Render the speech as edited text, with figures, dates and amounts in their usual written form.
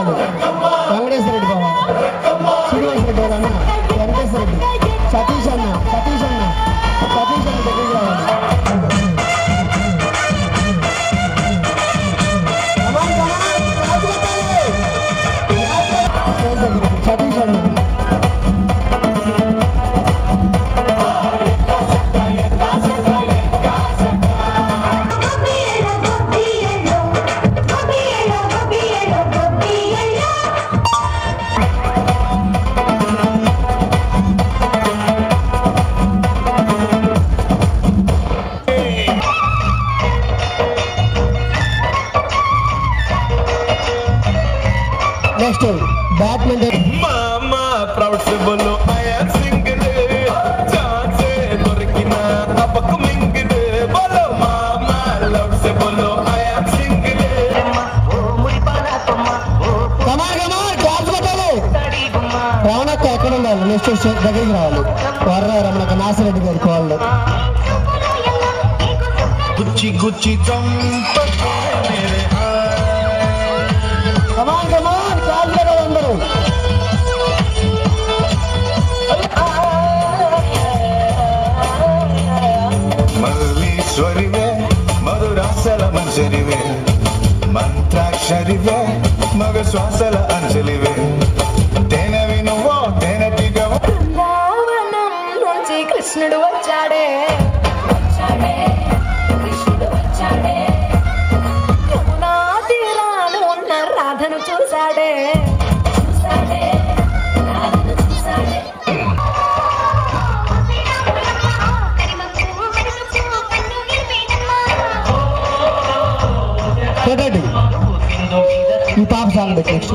రావాలి. వెంకటేశ్వర రెడ్డి బాబా, శ్రీనివాస రెడ్డి వాళ్ళ అన్న, వెంకటేశ్వర రెడ్డి, సతీష్ అన్న దగ్గరికి రావాలి. సతీష్ అన్న నెక్స్ట్ బ్యాడ్మింటన్. మామా ప్రౌడ్ से बोलो I am single चांस దొరికిన అపకు మింగిల్ बोलो మామా లవ్ से बोलो I am single డాన్స్ కొట్టాలి. రావణక్క ఎక్కడ ఉండాలి? నెక్స్ట్ దగ్గరికి రావాలి. వర్ర రమణక్క నాసిరెడ్డి గారి కోళ్ళు. గుచ్చి గుచ్చి చంపకే మేరే అందరూ మల్లీశ్వరివే మధురాసల మంజరివే మంత్రాక్షరివే మగ శ్వాసల అంజలివే తేనవి నువ్వో తేనెటిగవు. బృందావనం నుంచి కృష్ణుడు వచ్చాడే యమునా తీరాన ఉన్న రాధను చూశాడే. ఈ పాప సాంగ్ నెక్స్ట్